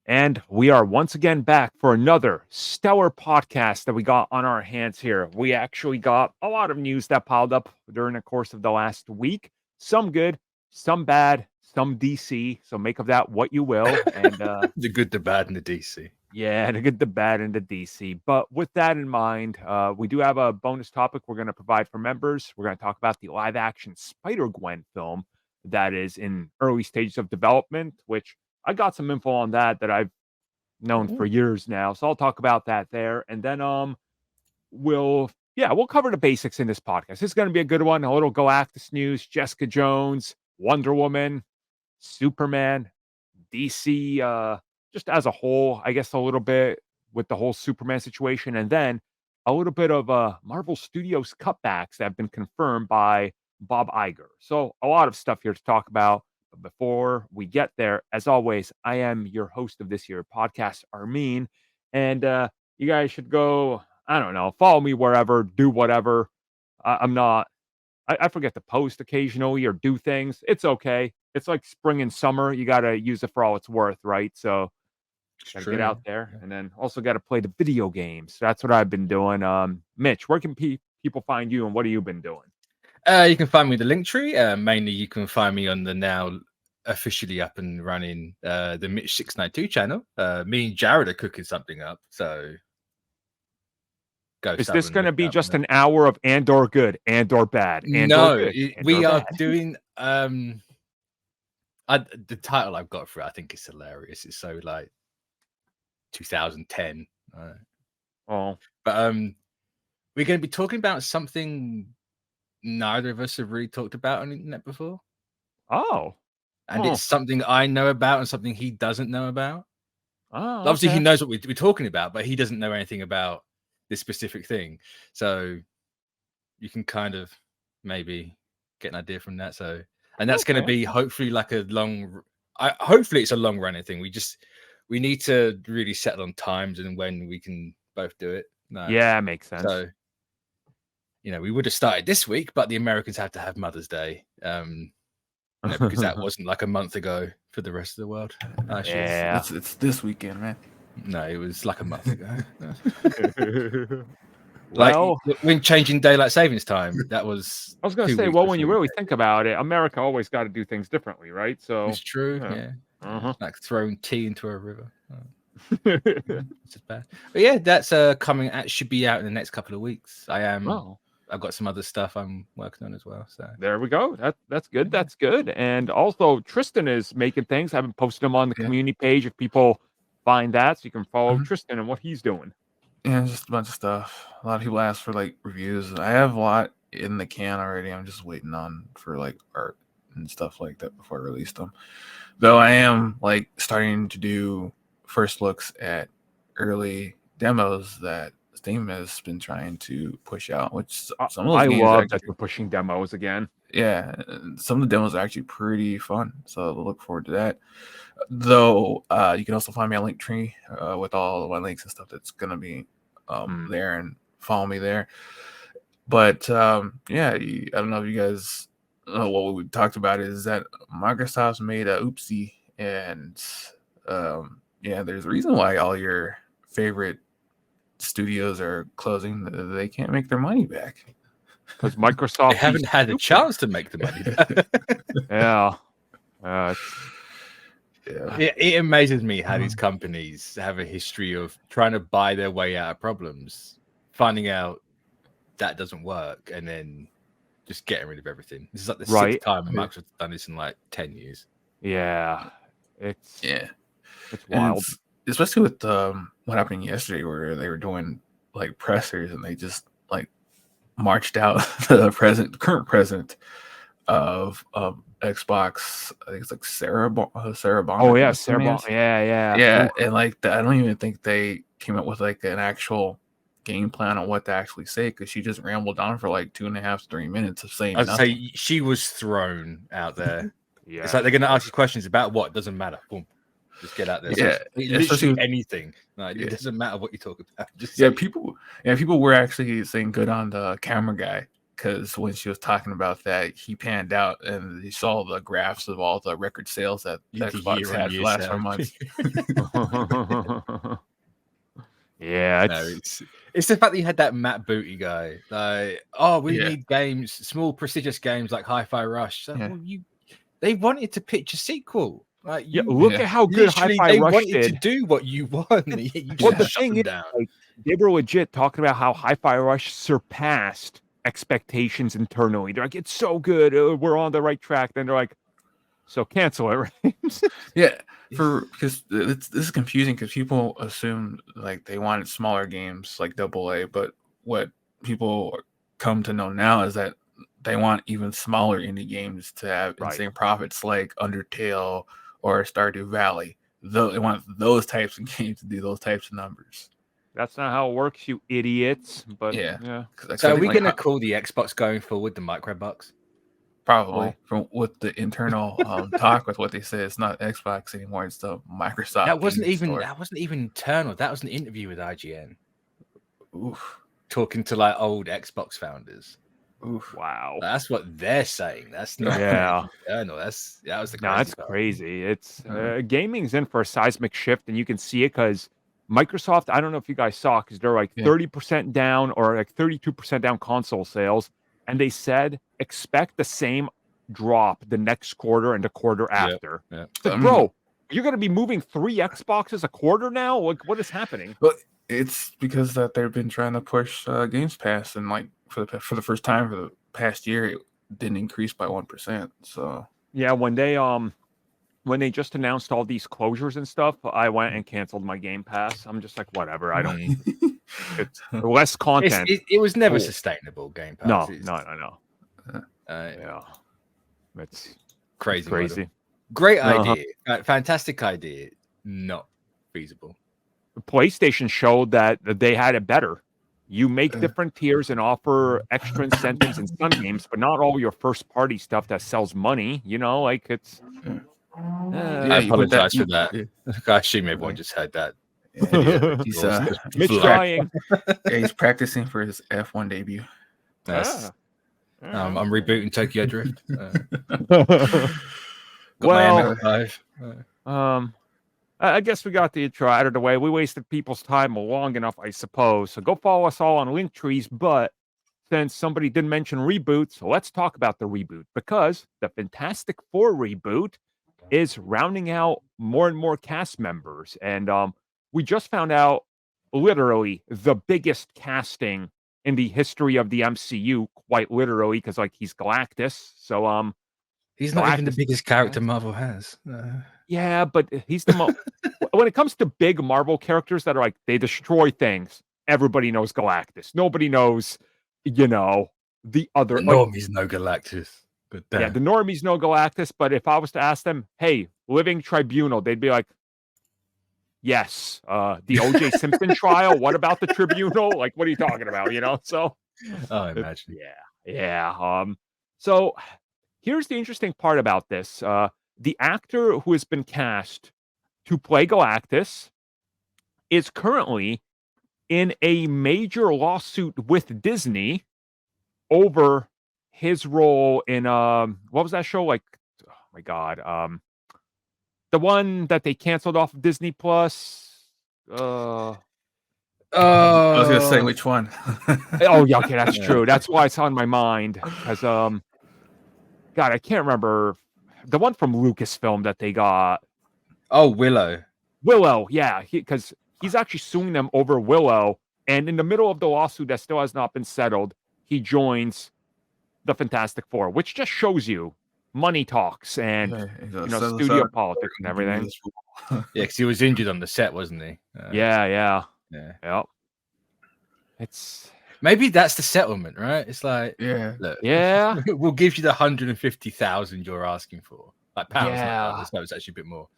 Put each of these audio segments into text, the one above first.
And we are once again back for another stellar podcast that we got on our hands here. We actually got a lot of news that piled up during the course of the last week. Some good, some bad, some DC. So make of that what you will. And The good, the bad, and the DC. yeah, the good, the bad, and the DC. But with that in mind, we do have a bonus topic we're going to provide for members. We're going to talk about the live action Spider-Gwen film that is in early stages of development, which I got some info on that I've known for years now. So I'll talk about that there. And then we'll cover the basics in this podcast. It's going to be a good one. A little Galactus news, Jessica Jones, Wonder Woman, Superman, DC just as a whole, I guess a little bit with the whole Superman situation, and then a little bit of Marvel Studios cutbacks that have been confirmed by Bob Iger. So a lot of stuff here to talk about. But before we get there, as always, I am your host of this year podcast, Armin, and you guys should go. I don't know, follow me wherever, do whatever. I'm not. I forget to post occasionally or do things. It's okay. It's like spring and summer. You got to use it for all it's worth, right? So got to get out there, and then also got to play the video games. That's what I've been doing. Mitch, where can people find you, and what have you been doing? You can find me in the link tree. Mainly, you can find me on the now officially up and running the Mitch 692 channel. Me and Jared are cooking something up, so go. Is this going to be just an hour of and/or good, and/or bad? No, we are doing. The title I've got for it, I think it's hilarious. It's so like 2010. Oh, but we're going to be talking about something neither of us have really talked about on the internet before. Oh, and it's something I know about and something he doesn't know about. Oh, obviously he knows what we're talking about, but he doesn't know anything about this specific thing. So you can kind of maybe get an idea from that. So, and that's going to be hopefully like a hopefully it's a long running thing. We need to really settle on times and when we can both do it. Yeah, makes sense. So, we would have started this week, but the Americans have to have Mother's Day. Because that wasn't like a month ago for the rest of the world. Yeah, it's this weekend, man. No, it was like a month ago. Well, when changing daylight savings time, that was. I was going to say, well, when you really think about it, America always got to do things differently, right? So it's true. Yeah. Like throwing tea into a river. It's bad. But yeah, that's coming. Should be out in the next couple of weeks. I've got some other stuff I'm working on as well. So there we go. That's good. That's good. And also Tristan is making things. I haven't posted them on the community page if people find that, so you can follow Tristan and what he's doing. Yeah, just a bunch of stuff. A lot of people ask for like reviews. I have a lot in the can already. I'm just waiting on for like art and stuff like that before I release them. Though I am like starting to do first looks at early demos that Steam has been trying to push out, which some of those games love that you're pushing demos again. Yeah, some of the demos are actually pretty fun, so look forward to that. Though you can also find me on Linktree with all of my links and stuff that's gonna be there, and follow me there. But yeah, I don't know if you guys know what we talked about is that Microsoft's made a oopsie, and yeah, there's a reason why all your favorite studios are closing. They can't make their money back because Microsoft they haven't had a chance to make the money back. It amazes me how these companies have a history of trying to buy their way out of problems, finding out that doesn't work, and then just getting rid of everything. This is like the sixth time Microsoft has done this in like 10 years. Yeah, it's wild. Especially with what happened yesterday, where they were doing like pressers and they just like marched out the current president of Xbox. I think it's like Sarah Bond. Oh yeah, Sarah Bond. Yeah. And like I don't even think they came up with like an actual game plan on what to actually say, because she just rambled on for like 2.5 to 3 minutes of saying nothing. I'd say she was thrown out there. It's like they're going to ask you questions about what doesn't matter. Boom. Just get out there. Yeah, literally anything. Like, it doesn't matter what you talk about. Just people were actually saying good on the camera guy because when she was talking about that, he panned out and he saw the graphs of all the record sales that Xbox had for the last 4 months. Yeah, No, it's the fact that you had that Matt Booty guy. Like, oh, we need games, small prestigious games like Hi-Fi Rush. So, well, they wanted to pitch a sequel. Like, look at how good Hi-Fi Rush wanted did. To do what you want. You Well, just the shut thing them is, down. like, they were legit talking about how Hi-Fi Rush surpassed expectations internally. They're like, it's so good, we're on the right track. Then they're like, so cancel it, right? Yeah, because this is confusing because people assume like they wanted smaller games like AA, but what people come to know now is that they want even smaller indie games to have insane profits like Undertale or Stardew Valley. They want those types of games to do those types of numbers. That's not how it works, you idiots. But yeah. So are we going to call the Xbox going forward the Microbox? Probably from with the internal talk with what they said, it's not Xbox anymore. It's the Microsoft. That wasn't even internal. That was an interview with IGN. Oof. Talking to like old Xbox founders. Oof. Wow. That's what they're saying. That's not internal. That was the crazy that's part. crazy. It's gaming's in for a seismic shift, and you can see it because Microsoft, I don't know if you guys saw, because they're like 30% down or like 32% down console sales. And they said, expect the same drop the next quarter and the quarter after. It's like, bro, you're going to be moving 3 Xboxes a quarter now? Like, what is happening? Well, it's because that they've been trying to push Games Pass, and like for the first time for the past year, it didn't increase by 1%. So yeah, when they just announced all these closures and stuff, I went and canceled my Game Pass. I'm just like, whatever. I don't. It's less content. It was never sustainable. Game Pass. No. Yeah, it's crazy. Crazy. Great idea. Fantastic idea. Not feasible. PlayStation showed that they had it better. You make different tiers and offer extra incentives in some games, but not all your first party stuff that sells money. You know, like it's. I apologize for that. I assume everyone just heard that. He's trying. He's practicing for his F1 debut. I'm rebooting Tokyo Drift. I guess we got the intro out of the way. We wasted people's time long enough, I suppose. So go follow us all on Linktrees. But since somebody didn't mention Reboot, so let's talk about the reboot, because the Fantastic Four reboot is rounding out more and more cast members. And we just found out literally the biggest casting in the history of the MCU, quite literally, because like he's Galactus. So he's not even the biggest character Marvel has. Yeah, but he's the most. When it comes to big Marvel characters that are like they destroy things, everybody knows Galactus. Nobody knows, the other. The normies know Galactus. But yeah, the normies know Galactus. But if I was to ask them, hey, Living Tribunal, they'd be like, yes. The O.J. Simpson trial. What about the Tribunal? Like, what are you talking about? So. I imagine. Yeah. So here's the interesting part about this. The actor who has been cast to play Galactus is currently in a major lawsuit with Disney over his role in what was that show? Like, oh my God, the one that they canceled off of Disney Plus. I was gonna say which one. Oh yeah, okay, that's true. That's why it's on my mind, because God, I can't remember. The one from Lucasfilm that they got. Oh, Willow, yeah. Because he's actually suing them over Willow. And in the middle of the lawsuit that still has not been settled, he joins the Fantastic Four, which just shows you money talks and studio politics and everything. Yeah, because he was injured on the set, wasn't he? Yeah. It's... Maybe that's the settlement, right? It's like, look, we'll give you the 150,000 you're asking for, like pounds. Yeah, so it's actually a bit more.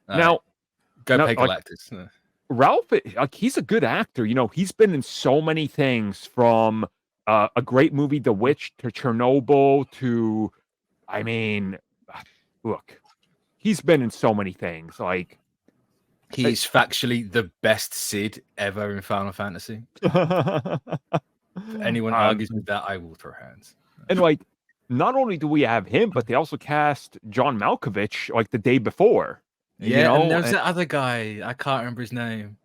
Now, go pay Galactus. Like, Ralph, like he's a good actor. He's been in so many things, from a great movie, The Witch, to Chernobyl, to, I mean, look, he's been in so many things. Like, he's factually the best Sid ever in Final Fantasy. If anyone argues with that, I will throw hands. And like, not only do we have him, but they also cast John Malkovich like the day before. You Yeah, and know, there was that other guy. I can't remember his name.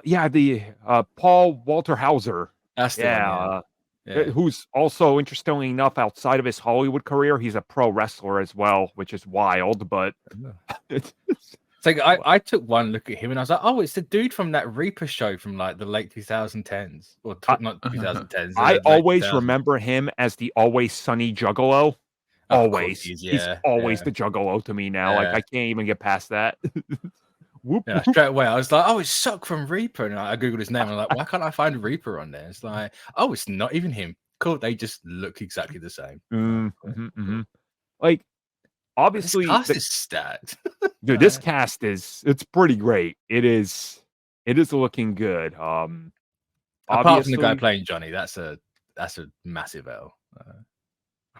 yeah, the Paul Walter Hauser. That's the one. Yeah. Who's also, interestingly enough, outside of his Hollywood career, he's a pro wrestler as well, which is wild. But it's like I took one look at him and I was like, oh, it's the dude from that Reaper show from like the late 2010s or not 2010s. I always remember him as the Always Sunny Juggalo. Always, he's always the Juggalo to me now. Like I can't even get past that. Whoop, yeah, straight away I was like, oh, it's Suck from Reaper, and I googled his name and I'm like, why can't I find Reaper on there? It's like, oh, it's not even him. Cool, they just look exactly the same. Like, obviously, this cast is stacked. Dude, this cast it's pretty great. It is looking good. Apart from the guy playing Johnny, that's a massive L.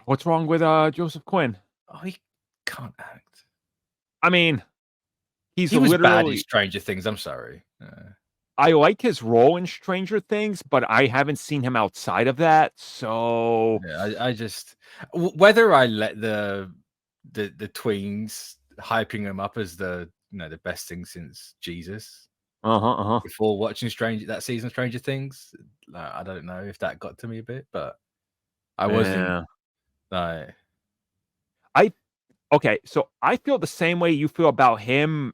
What's wrong with Joseph Quinn? Oh, he can't act. I mean, he was literally bad in Stranger Things. I'm sorry. I like his role in Stranger Things, but I haven't seen him outside of that. So yeah, I just whether I let the tweens hyping him up as the the best thing since Jesus. Before watching that season of Stranger Things, I don't know if that got to me a bit, but I wasn't like. Okay, so I feel the same way you feel about him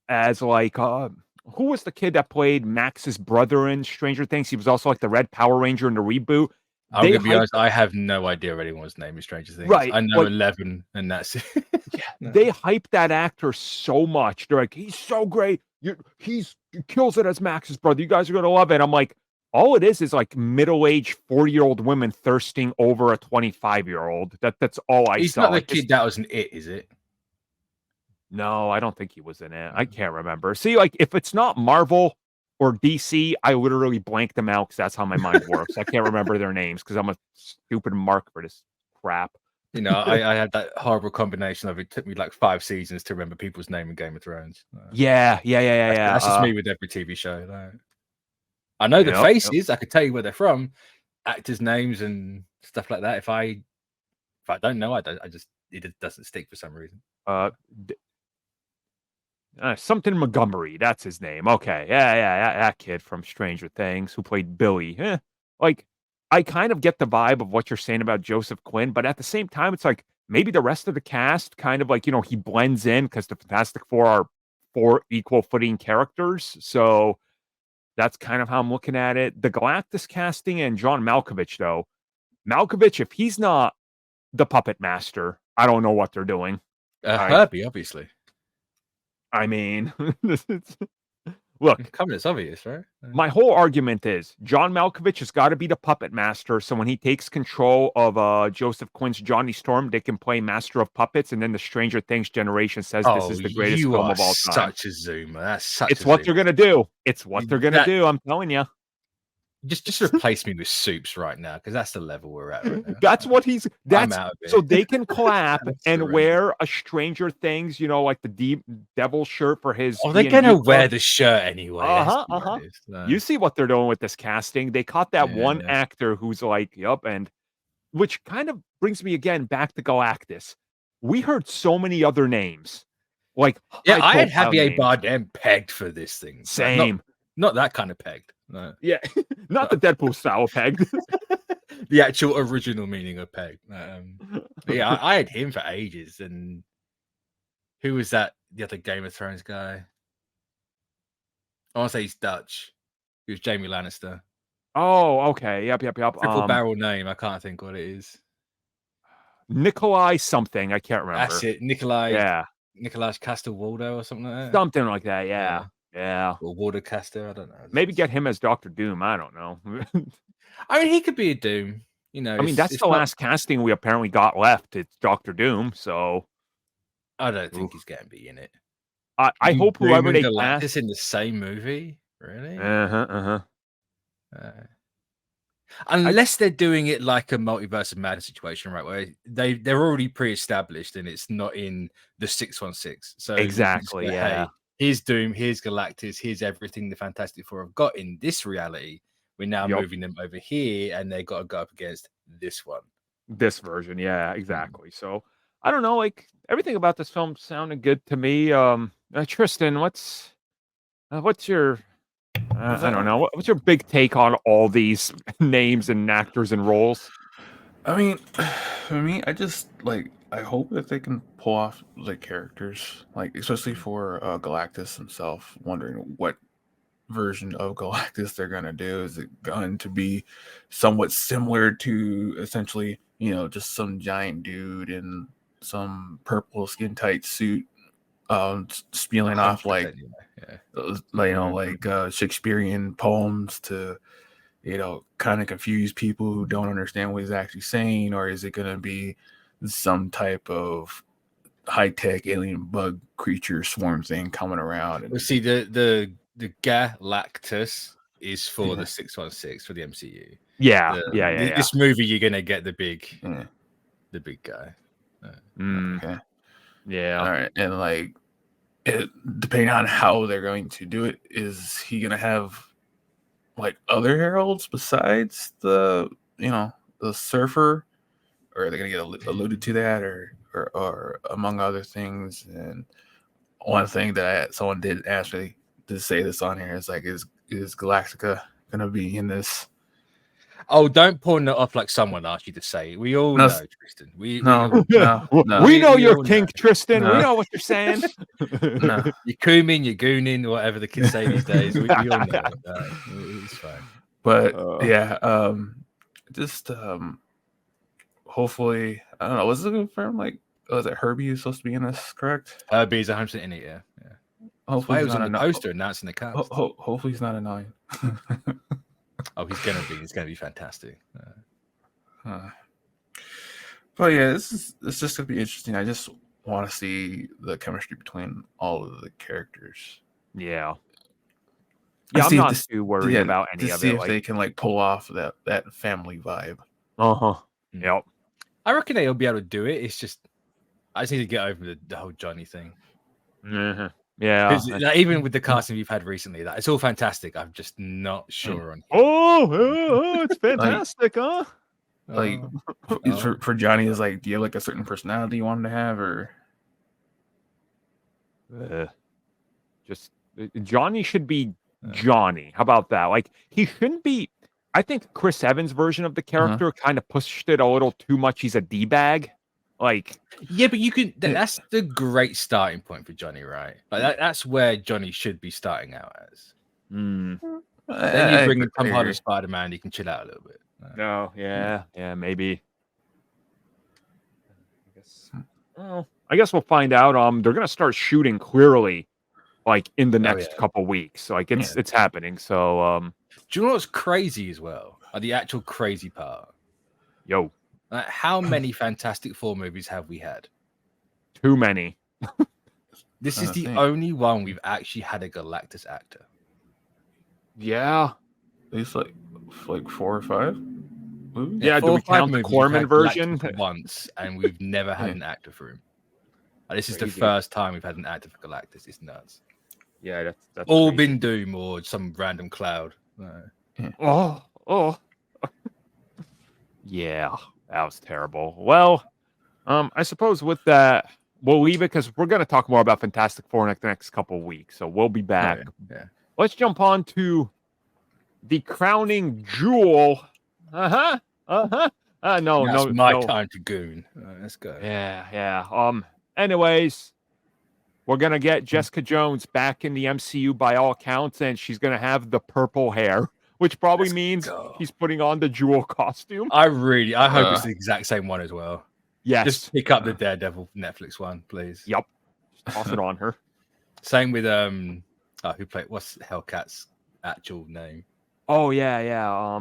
as like who was the kid that played Max's brother in Stranger Things? He was also like the Red Power Ranger in the reboot. I'm gonna be honest, I have no idea of anyone's name in Stranger Things. Right, I know 11, and that's it. They hype that actor so much. They're like, he's so great. He kills it as Max's brother. You guys are gonna love it. I'm like, all it is like middle-aged 40-year-old women thirsting over a 25-year-old. That's all I saw. He's not the kid that was in It, is it? No, I don't think he was in it. I can't remember. See, like, if it's not Marvel or DC, I literally blank them out because that's how my mind works. I can't remember their names because I'm a stupid mark for this crap. I had that horrible combination of it took me like 5 seasons to remember people's name in Game of Thrones. Yeah. That's just me with every TV show. I know the faces. I could tell you where they're from, actors' names and stuff like that. If I don't know, it doesn't stick for some reason. Something Montgomery, that's his name. Okay, yeah, that kid from Stranger Things who played Billy. Like, I kind of get the vibe of what you're saying about Joseph Quinn, but at the same time, it's like maybe the rest of the cast kind of like, he blends in because the Fantastic Four are 4 equal footing characters. So that's kind of how I'm looking at it. The Galactus casting and John Malkovich, though. Malkovich, if he's not the puppet master, I don't know what they're doing. Herbie, obviously. I mean, look, it's obvious, right? My whole argument is John Malkovich has got to be the puppet master. So when he takes control of Joseph Quinn's Johnny Storm, they can play Master of Puppets. And then the Stranger Things generation says this is the greatest film of all time. Such a zoomer. That's such. It's what they're gonna do. It's what they're gonna do. I'm telling you. Just replace me with Soups right now, because that's the level we're at right now. That's what he's. That's so they can clap and wear a Stranger Things, like the devil shirt for his. Oh, they're gonna wear the shirt anyway. You see what they're doing with this casting? They caught that one actor who's like, "Yup," and which kind of brings me again back to Galactus. We heard so many other names, like I had Javier Bardem pegged for this thing. Same, not that kind of pegged. No. Yeah, not the Deadpool style pegged. The actual original meaning of peg. Yeah, I had him for ages. And who was that? The other Game of Thrones guy? I want to say he's Dutch. He was Jaime Lannister. Oh, okay. Yep. Triple barrel name. I can't think what it is. Nikolai something. I can't remember. That's it. Nikolai. Yeah. Nikolai Castle-Waldo or something like that. Something like that. Yeah. Or Watercaster, I don't know. Maybe get him as Dr. Doom. I don't know. I mean, he could be a Doom. I mean, that's the last casting we apparently got left. It's Dr. Doom. So I don't think he's going to be in it. I hope whoever they cast in the same movie. Really? Unless they're doing it like a Multiverse of Madness situation, right? Where they're already pre-established and it's not in the 616. So exactly, Hey, here's Doom, here's Galactus, here's everything the Fantastic Four have got in this reality. We're now Yup. moving them over here, and they got to go up against this one. This version, yeah, exactly. So I don't know, like everything about this film sounded good to me. Tristan, what's your I don't know, what's your big take on all these names and actors and roles? I mean, for me, I just like I hope that they can pull off the characters, like especially for Galactus himself. Wondering what version of Galactus they're gonna do. Is it going to be somewhat similar to essentially, just some giant dude in some purple skin tight suit, spewing off like 100%, yeah. Mhm. Shakespearean poems to kind of confuse people who don't understand what he's actually saying, or is it going to be some type of high-tech alien bug creature swarm thing coming around? Well, And see, the Galactus is for yeah, the 616 for the MCU. Yeah, yeah. This movie, you're gonna get the big guy. Mm, okay, yeah. all right, and like depending on how they're going to do it, is he going to have like other heralds besides the surfer, or are they going to get alluded to that, or among other things? And one thing that someone did ask me to say this on here is like, is Galactica gonna be in this? Oh, don't pawn that off like someone asked you to say it. We all No, know, Tristan. We no, all know. no, We know We your all know. kink, Tristan. We No. know what you're saying. no. You're cooming, you're gooning, whatever the kids say these days. We all know it. It's fine. But Uh. yeah, just hopefully, I don't know. Was it confirmed? Like, was it Herbie who's supposed to be in this? Correct. Herbie's 100% in it. Yeah. Hopefully, He he's was not on the annoying. poster announcing the cast. Hopefully, he's not annoying. Oh, he's gonna be. It's gonna be fantastic. But yeah, it's just gonna be interesting. I just want to see the chemistry between all of the characters. Yeah. And Yeah, I'm see not too worried about any to of see it. if Like, they can like pull off that family vibe. Yep. I reckon they'll be able to do it. It's just I just need to get over the whole Johnny thing. Yeah. Yeah. 'Cause, like, even with the casting we've had recently, that it's all fantastic. I'm just not sure on him. Oh, it's fantastic, huh? Like Oh. for Johnny, is like, do you have like a certain personality you want him to have, or Just Johnny should be Johnny. How about that? Like, he shouldn't be. I think Chris Evans' version of the character kind of pushed it a little too much. He's a D-bag. Like, Yeah, but you can. That's the great starting point for Johnny, right? Like that's where Johnny should be starting out as. Then you bring in Tom Holland Spider-Man, you can chill out a little bit. no, yeah, maybe. I guess we'll find out. They're gonna start shooting clearly, like in the next couple weeks. Like it's happening. So, do you know what's crazy as well? The actual crazy part. Yo, how many Fantastic Four movies have we had? Too many. This is the only one we've actually had a Galactus actor. Yeah, it's like 4 or 5 movies. Yeah, do we count the Corman version once? And we've never had an actor for him. This is the first time we've had an actor for Galactus. It's nuts. Yeah, that's all crazy. been Doom or some random cloud. Oh. Yeah, that was terrible. Well, I suppose with that, we'll leave it because we're going to talk more about Fantastic Four in the next couple of weeks. So we'll be back. Yeah. Let's jump on to the crowning jewel. No. It's my time to goon. Let's go. Yeah. Anyways, we're going to get Jessica Jones back in the MCU by all accounts, and she's going to have the purple hair, which probably means he's putting on the jewel costume. I hope it's the exact same one as well. Yes. Just pick up the Daredevil Netflix one, please. Yep. Just toss it on her. Same with who played what's Hellcat's actual name? Oh yeah.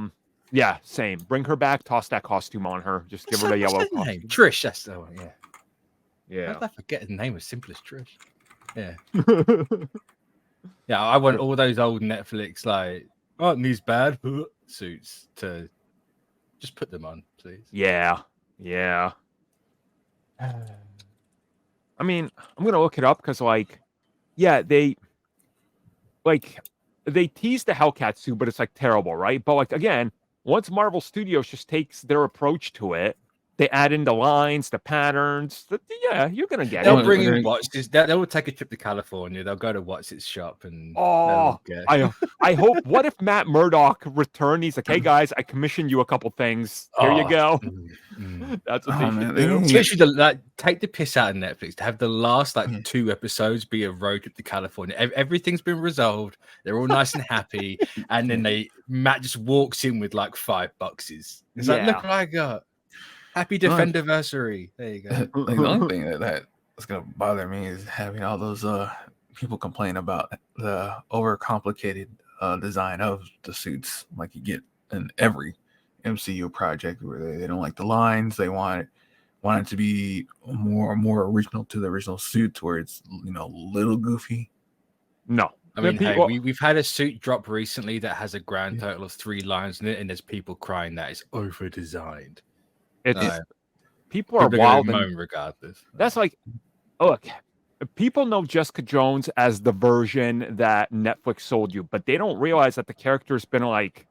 Yeah, same. Bring her back, toss that costume on her. Just give her the yellow costume. Name? Trish, that's the one, yeah. Yeah. How did I forget his name as simple as Trish? Yeah. Yeah, I want all those old Netflix like these bad suits to just put them on, please. Yeah. I mean, I'm gonna look it up because, they they teased the Hellcat suit, but it's like terrible, right? But like again, once Marvel Studios just takes their approach to it, they add in the lines, the patterns. Yeah, you're gonna get They'll it. bring in Watts. They will take a trip to California. They'll go to Watts' shop and Oh, I hope. What if Matt Murdock returned? He's like, hey guys, I commissioned you a couple things. Here you go. That's what they should do. Especially take the piss out of Netflix to have the last 2 episodes be a road trip to California. Everything's been resolved. They're all nice and happy, and then Matt just walks in with like 5 boxes. It's like, look what I got. Happy Defendiversary. There you go. The only thing that's gonna bother me is having all those people complain about the overcomplicated design of the suits, like you get in every MCU project, where they don't like the lines. They want it to be more original to the original suits, where it's a little goofy. No. I mean, we've had a suit drop recently that has a grand total of 3 lines in it, and there's people crying that it's over designed. People are wild regardless. That's like, look, people know Jessica Jones as the version that Netflix sold you, but they don't realize that the character's been like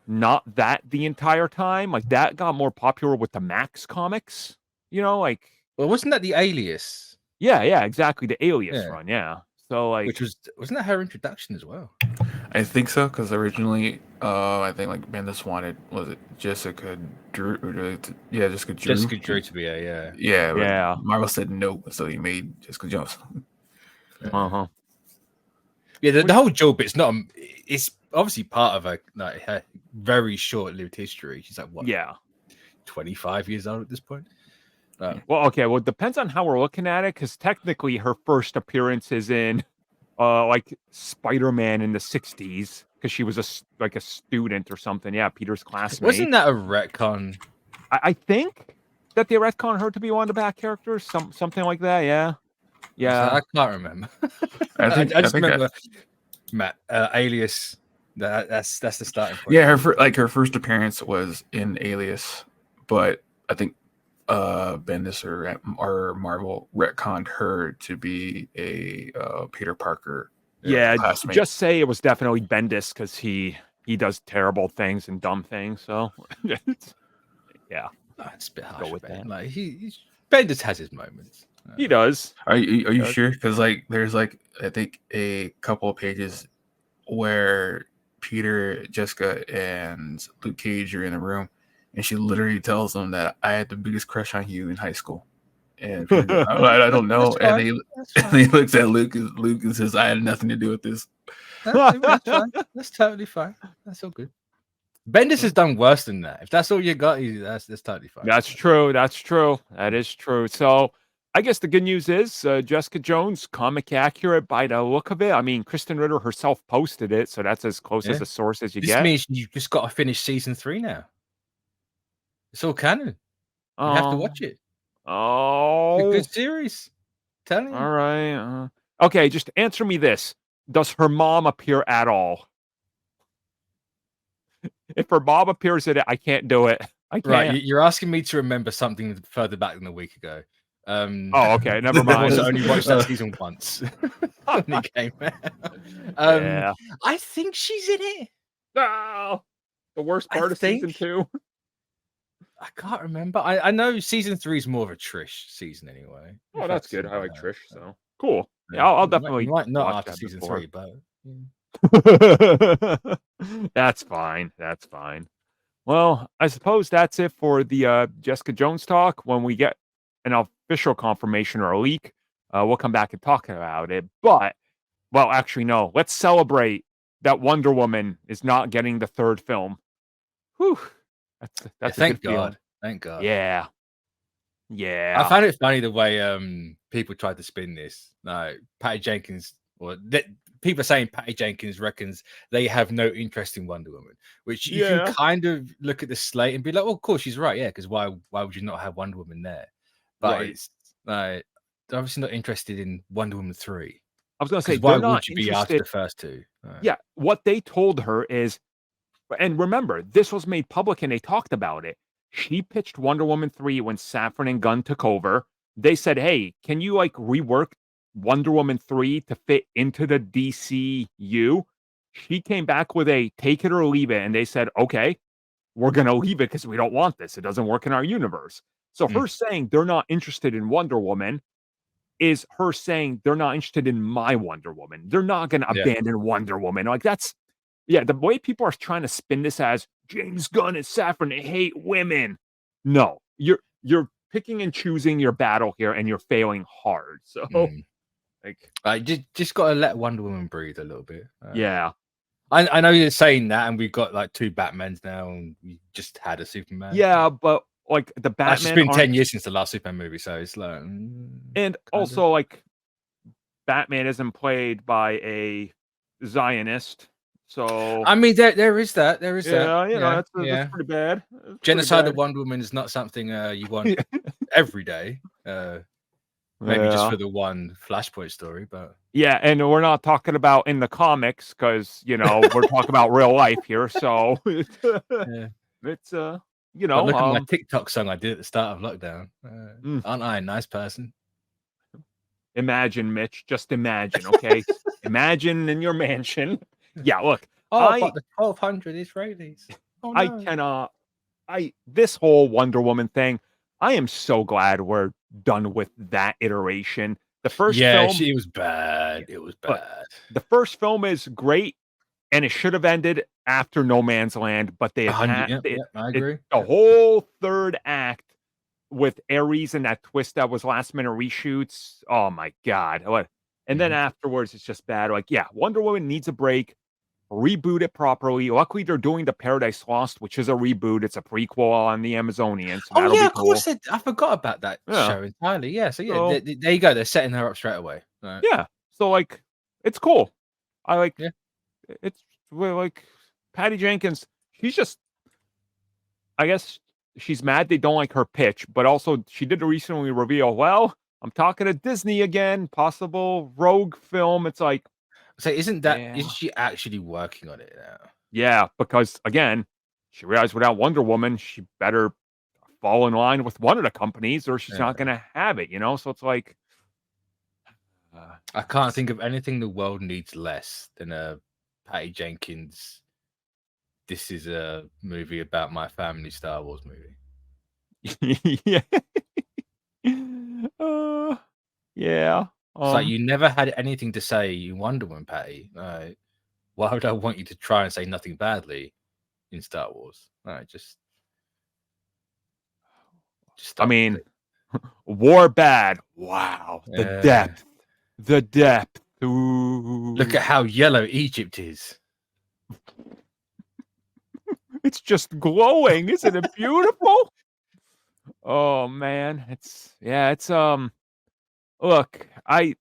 not that the entire time. Like that got more popular with the Max comics, well, wasn't that the Alias? Yeah, exactly, the Alias run, yeah. So like, wasn't that her introduction as well? I think so, because originally, I think like Bendis wanted, was it Jessica Drew? Jessica Drew. Jessica Drew to be yeah. Marvel said no, so he made Jessica Jones. Yeah, the whole Joe bit's not. It's obviously part of her very short-lived history. She's like what? Yeah, 25 years old at this point. Well, okay. Well, it depends on how we're looking at it, because technically her first appearance is in like Spider-Man in the 60s, because she was a student or something. Yeah, Peter's classmate. Wasn't that a retcon? I think that they retconned her to be one of the back characters, something like that. Yeah. I can't remember. I just remember Matt Alias. That's the starting point. Yeah, her first appearance was in Alias, but I think Bendis or Marvel retconned her to be a Peter Parker. Classmate. Just say it was definitely Bendis, because he does terrible things and dumb things. So yeah, it's a bit harsh. Go with that. Like Bendis has his moments. He does. Are you sure? Because there's I think a couple of pages where Peter, Jessica, and Luke Cage are in a room, and she literally tells them that I had the biggest crush on you in high school. And Peter, I don't know. And he looks at Luke and says, I had nothing to do with this. That's fine. That's totally fine. That's all good. Bendis has done worse than that. If that's all you got, that's totally fine. That's true. That is true. So I guess the good news is Jessica Jones, comic accurate by the look of it. I mean, Kristen Ritter herself posted it, so that's as close as a source as you get. This means you just got to finish season 3 now. It's all canon. You have to watch it. Oh, it's a good series. Tell me. All right. Okay, just answer me this: does her mom appear at all? If her mom appears in it, I can't do it. I can't. Right, you're asking me to remember something further back than a week ago. Okay, never mind. I only watched that season once when it came out. I think she's in it. No, the worst part of season 2. I can't remember. I know season 3 is more of a Trish season anyway. Oh, that's good. I like Trish, so cool. Yeah, I'll definitely might not after season 3, but that's fine. That's fine. Well, I suppose that's it for the Jessica Jones talk. When we get an official confirmation or a leak, we'll come back and talk about it. But, well, actually, no. Let's celebrate that Wonder Woman is not getting the 3rd film. Whew. That's thank God. Thank God. Yeah. I found it funny the way people tried to spin this. Patty Jenkins, people are saying Patty Jenkins reckons they have no interest in Wonder Woman, which you can kind of look at the slate and be like, well, of course she's right, because why would you not have Wonder Woman there? But it's they're obviously not interested in Wonder Woman 3. I was going to say, why would you be after the first 2? Yeah, what they told her is, and remember, this was made public and they talked about it. She pitched Wonder Woman 3 when Safran and Gunn took over. They said, hey, can you rework Wonder Woman 3 to fit into the DCU? she came back with a take it or leave it, and they said, okay, we're gonna leave it because we don't want this. It doesn't work in our universe. So Mm. her saying they're not interested in Wonder Woman is her saying they're not interested in my Wonder Woman. They're not gonna Yeah. abandon Wonder Woman. Like that's the way people are trying to spin this as James Gunn and Safran, they hate women. No, you're picking and choosing your battle here, and you're failing hard. So like, just gotta let Wonder Woman breathe a little bit. yeah. I know you're saying that, and we've got like 2 Batmans now, and we just had a Superman. Yeah, but like the Batman. It's been 10 years since the last Superman movie, so it's like. And also, like, Batman isn't played by a Zionist, so I mean, there is that. There is that. that's pretty bad. Genocide of Wonder Woman is not something you want every day. Maybe just for the one Flashpoint story, but yeah, and we're not talking about in the comics because we're talking about real life here. So it's But look at my TikTok song I did at the start of lockdown. Aren't I a nice person? Imagine, Mitch. Just imagine, okay? Imagine in your mansion. Yeah, look. But the 1,200 Israelis. Oh, no. I cannot. This whole Wonder Woman thing. I am so glad we're done with that iteration. The first film, it was bad. It was bad. The first film is great, and it should have ended after No Man's Land. But they had I agree. The whole third act with Ares and that twist that was last minute reshoots. Oh my god! What? And then afterwards, it's just bad. Like, yeah, Wonder Woman needs a break. Reboot it properly. Luckily, they're doing the Paradise Lost, which is a reboot. It's a prequel on the Amazonian. So that'll be of cool. course. I forgot about that show entirely. Yeah, so there you go. They're setting her up straight away. Right. Yeah, so like, it's cool. I like. Yeah. It's like Patty Jenkins. She's just. I guess she's mad they don't like her pitch, but also she did recently reveal. Well, I'm talking to Disney again. Possible rogue film. It's like. So isn't she actually working on it now? Yeah, because again, she realized without Wonder Woman, she better fall in line with one of the companies, or she's not going to have it. So it's like I can't think of anything the world needs less than a Patty Jenkins. This is a movie about my family Star Wars movie. Yeah. Yeah. It's like you never had anything to say in Wonder Woman, Patty. Why would I want you to try and say nothing badly in Star Wars? Just I mean, war bad. Wow, the depth. Ooh. Look at how yellow Egypt is. It's just glowing, isn't it beautiful? Oh man, it's look, I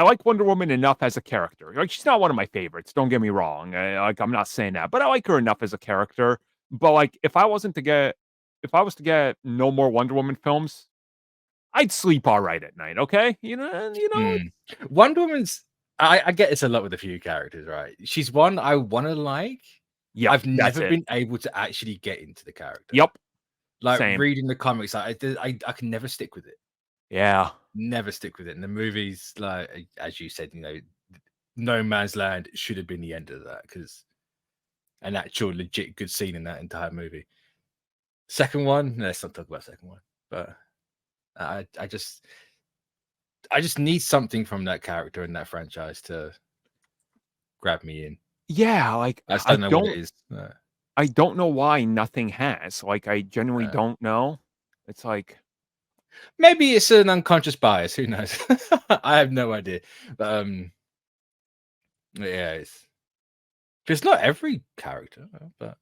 like Wonder Woman enough as a character. Like, she's not one of my favorites. Don't get me wrong. I'm not saying that, but I like her enough as a character. But like, if I was to get no more Wonder Woman films, I'd sleep all right at night. Okay, Wonder Woman's. I get this a lot with a few characters, right? She's one I want to like. Yeah, I've never been able to actually get into the character. Yep. Like Same. reading the comics, I can never stick with it. Yeah. Never stick with it. And the movies, like as you said, No Man's Land should have been the end of that, because an actual legit good scene in that entire movie. Second one, let's not talk about second one. But I just need something from that character and that franchise to grab me in. Yeah, like I don't know what it is. I don't know why nothing has. Like, I genuinely don't know. It's like, maybe it's an unconscious bias. Who knows? I have no idea. But yeah, it's not every character, but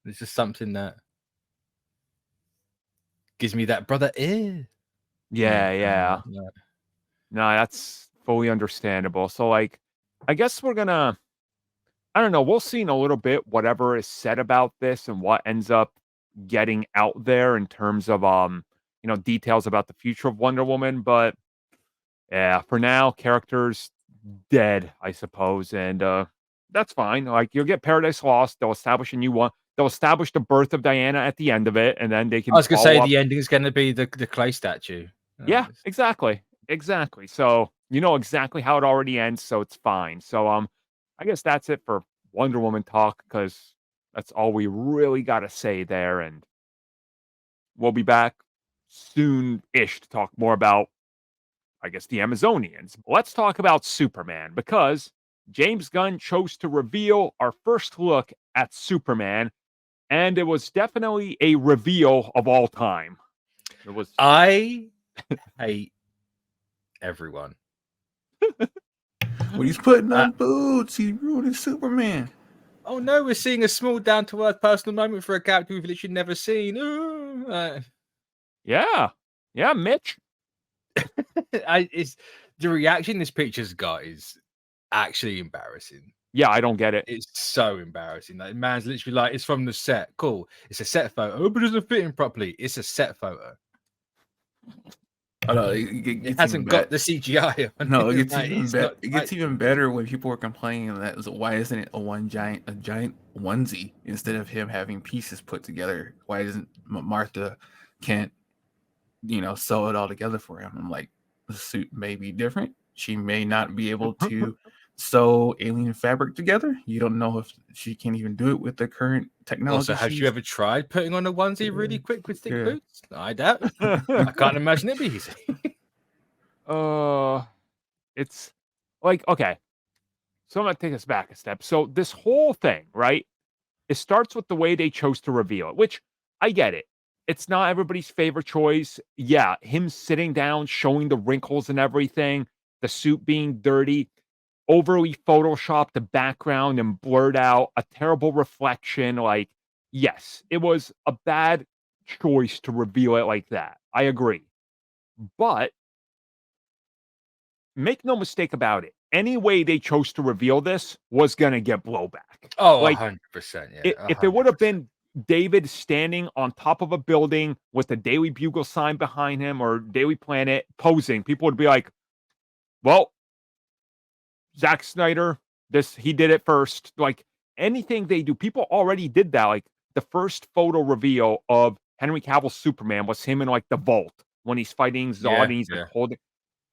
it's just something that gives me that brother ear. Yeah. No, that's fully understandable. So like, I guess we're gonna, I don't know, we'll see in a little bit whatever is said about this and what ends up getting out there in terms of details about the future of Wonder Woman. But yeah, for now, characters dead, I suppose, and that's fine. Like, you'll get Paradise Lost. They'll establish a new one. They'll establish the birth of Diana at the end of it, and then they can. I was gonna say the ending is gonna be the clay statue. Yeah, exactly. So you know exactly how it already ends, so it's fine. So I guess that's it for Wonder Woman talk because that's all we really got to say there. And we'll be back soon-ish to talk more about, I guess, the Amazonians. Let's talk about Superman because James Gunn chose to reveal our first look at Superman, and it was definitely a reveal of all time. It was. I hate everyone. When he's putting on boots, he's ruining Superman. Oh no, we're seeing a small down-to-earth personal moment for a character we've literally never seen. Yeah, Mitch. It's the reaction this picture's got is actually embarrassing. Yeah, I don't get it. It's so embarrassing. Like, man's literally like, it's from the set. Cool. It's a set photo, but it doesn't fit in properly. It's a set photo. Oh, no, it hasn't got the CGI on. No, it gets even better when people are complaining that why isn't it a giant onesie instead of him having pieces put together? Why doesn't Martha can't sew it all together for him? I'm like, the suit may be different. She may not be able to sew alien fabric together. You don't know if she can even do it with the current technology. Also, have you ever tried putting on a onesie really quick with thick boots? I doubt. I can't imagine it be easy. It's like, okay. So I'm gonna take us back a step. So this whole thing, right? It starts with the way they chose to reveal it, which I get it. It's not everybody's favorite choice. Yeah, him sitting down, showing the wrinkles and everything, the suit being dirty, overly photoshopped the background and blurred out, a terrible reflection. Like, yes, it was a bad choice to reveal it like that. I agree. But make no mistake about it. Any way they chose to reveal this was going to get blowback. Oh, like, 100%. Yeah. If it would have been David standing on top of a building with the Daily Bugle sign behind him or Daily Planet posing, people would be like, well, Zack Snyder, he did it first. Like, anything they do, people already did that. Like, the first photo reveal of Henry Cavill's Superman was him in like the vault when he's fighting Zod and he's like holding.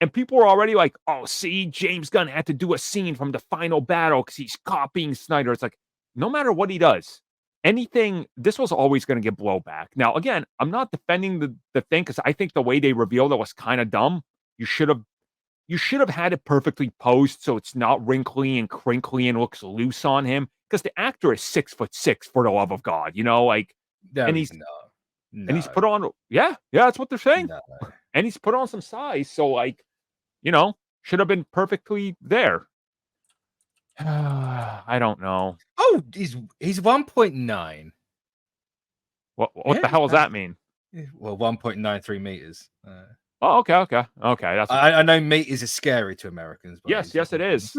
And people were already like, oh, see, James Gunn had to do a scene from the final battle because he's copying Snyder. It's like, no matter what he does, this was always going to get blowback. Now, again, I'm not defending the thing because I think the way they revealed it was kind of dumb. You should have had it perfectly posed so it's not wrinkly and crinkly and looks loose on him. Because the actor is 6'6", for the love of God, like, and he's put on, that's what they're saying. No. And he's put on some size, so like, should have been perfectly there. I don't know. Oh, he's 1.9. What the hell does that mean? Well, 1.93 meters. Oh, okay. That's I know meters is scary to Americans. But yes, it is.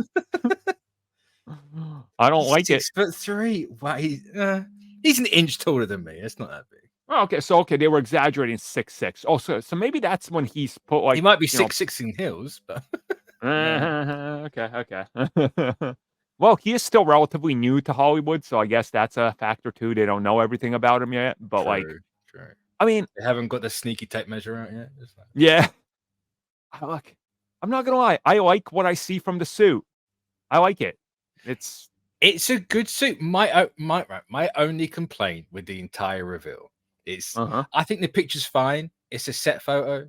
I don't like it. 6'3". Wow, he's an inch taller than me. It's not that big. Oh, okay, they were exaggerating 6'6". Oh, so maybe that's when he's put like he might be 6'6" in heels, but okay. Well, he is still relatively new to Hollywood, so I guess that's a factor too. They don't know everything about him yet, but true. I mean, they haven't got the sneaky tape measure out yet. Yeah. I'm not gonna lie. I like what I see from the suit. I like it. It's a good suit. My only complaint with the entire reveal is I think the picture's fine. It's a set photo.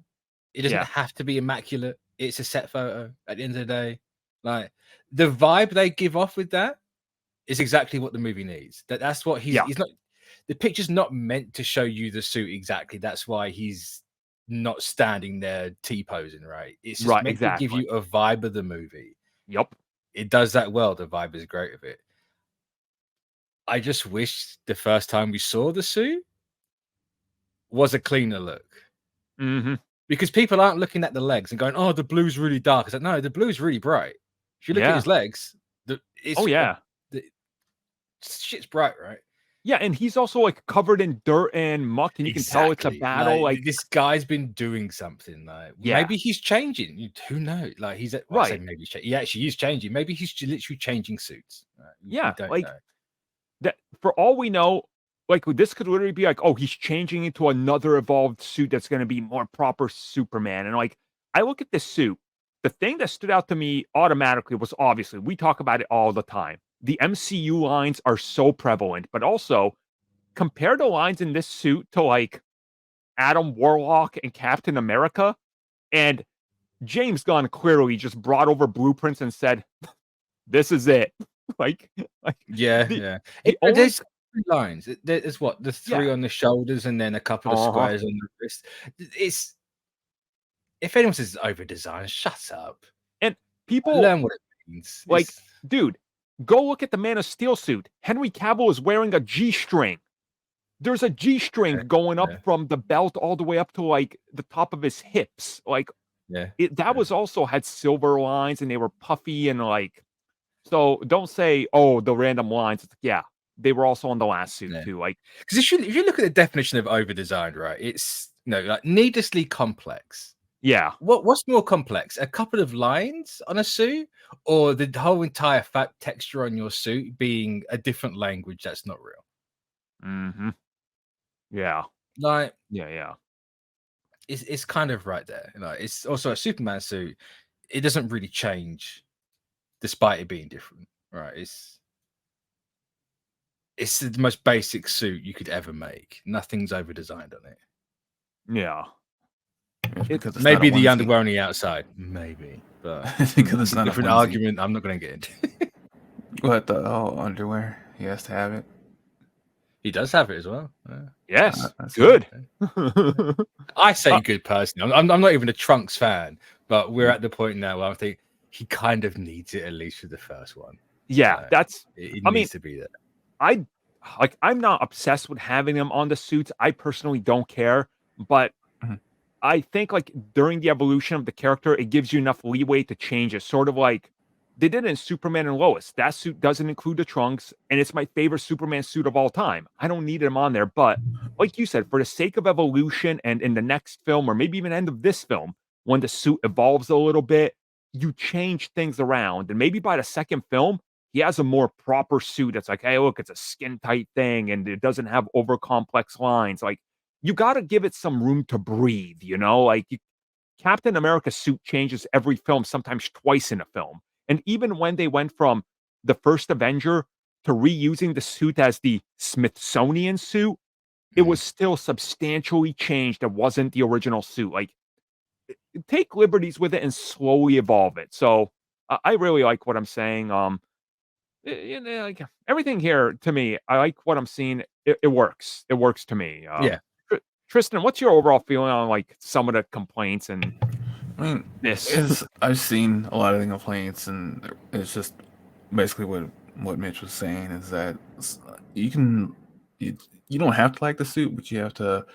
It doesn't have to be immaculate. It's a set photo. At the end of the day, like the vibe they give off with that is exactly what the movie needs. That's what he's not. The picture's not meant to show you the suit exactly. That's why he's not standing there T-posing, right? It's just meant to give you a vibe of the movie. Yep. It does that well. The vibe is great of it. I just wish the first time we saw the suit was a cleaner look. Mm-hmm. Because people aren't looking at the legs and going, oh, the blue's really dark. It's like, no, the blue's really bright. If you look at his legs, shit's bright, right? Yeah, and he's also like covered in dirt and muck, and you can tell it's a battle. Like this guy's been doing something. Like maybe he's changing. Who knows? Like he's right. Maybe he actually is changing. Maybe he's literally changing suits. We don't know. That for all we know, like this could literally be like, oh, he's changing into another evolved suit that's going to be more proper Superman. And like, I look at this suit, the thing that stood out to me automatically was obviously we talk about it all the time. The MCU lines are so prevalent, but also compare the lines in this suit to like Adam Warlock and Captain America, and James Gunn clearly just brought over blueprints and said, "This is it." like, Yeah, the, yeah. the only, There's 3 lines. There's what the 3 yeah, on the shoulders and then a couple of squares on the wrist. It's if anyone says it's over designed, shut up. and people Learn what it means. like, dude, go look at the Man of Steel suit. Henry Cavill is wearing a G-string. There's a G-string going up from the belt all the way up to like the top of his hips. Like, that was also had silver lines and they were puffy and like. So don't say, oh, the random lines. It's like, yeah, they were also on the last suit too. Like, because if you look at the definition of over designed, right, it's like needlessly complex. Yeah. What's more complex? A couple of lines on a suit, or the whole entire fat texture on your suit being a different language that's not real? Mm-hmm. Yeah. Like, yeah. It's kind of right there. Like, it's also a Superman suit. It doesn't really change, despite it being different. Right? It's the most basic suit you could ever make. Nothing's over designed on it. Yeah. It's maybe the underwear on the outside, maybe, but because it's not a different argument. I'm not going to get into. What the underwear? He has to have it. He does have it as well. Yes, good. I say good personally. I'm not even a Trunks fan, but we're at the point now where I think he kind of needs it at least for the first one. Yeah, it I needs mean, to be there. I'm not obsessed with having them on the suits. I personally don't care, but I think like during the evolution of the character, it gives you enough leeway to change it. Sort of like they did in Superman and Lois. That suit doesn't include the trunks, and it's my favorite Superman suit of all time. I don't need him on there, but like you said, for the sake of evolution and in the next film, or maybe even end of this film, when the suit evolves a little bit, you change things around. And maybe by the second film, he has a more proper suit. It's like, hey, look, it's a skin tight thing and it doesn't have over complex lines. Like, you got to give it some room to breathe, like Captain America's suit changes every film, sometimes twice in a film. And even when they went from the first Avenger to reusing the suit as the Smithsonian suit, it was still substantially changed. It wasn't the original suit. Like, take liberties with it and slowly evolve it. So I really like what I'm saying. Like everything here to me, I like what I'm seeing. It works. It works to me. Yeah. Tristan, what's your overall feeling on like some of the complaints and this? I've seen a lot of the complaints, and it's just basically what Mitch was saying is that you don't have to like the suit, but you have to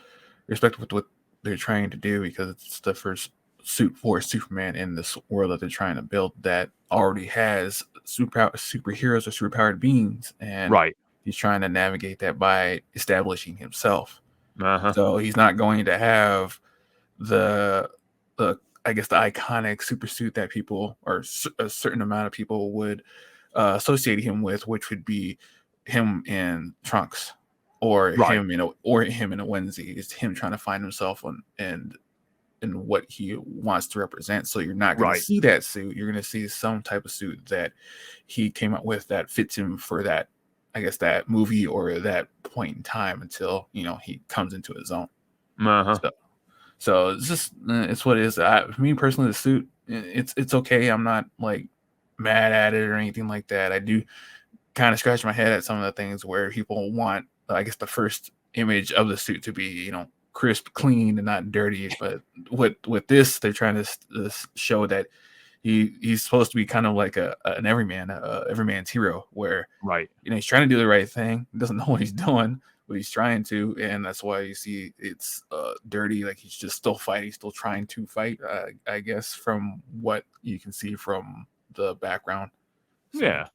respect what they're trying to do, because it's the first suit for Superman in this world that they're trying to build that already has superheroes or superpowered beings, and he's trying to navigate that by establishing himself. So he's not going to have the I guess the iconic super suit that people, or a certain amount of people, would associate him with, which would be him in trunks, or him in a onesie. It's him trying to find himself and what he wants to represent. So you're not going to see that suit. You're going to see some type of suit that he came up with that fits him for that, I guess, that movie or that point in time until he comes into his own. So it's just it's what it is. For me personally, the suit, it's okay. I'm not like mad at it or anything like that. I do kind of scratch my head at some of the things where people want, I guess, the first image of the suit to be crisp, clean, and not dirty. But with this, they're trying to show that he's supposed to be kind of like an everyman's hero, where he's trying to do the right thing. He doesn't know what he's doing, but he's trying to, and that's why you see it's dirty. Like, he's just still fighting, still trying to fight. I guess from what you can see from the background. So.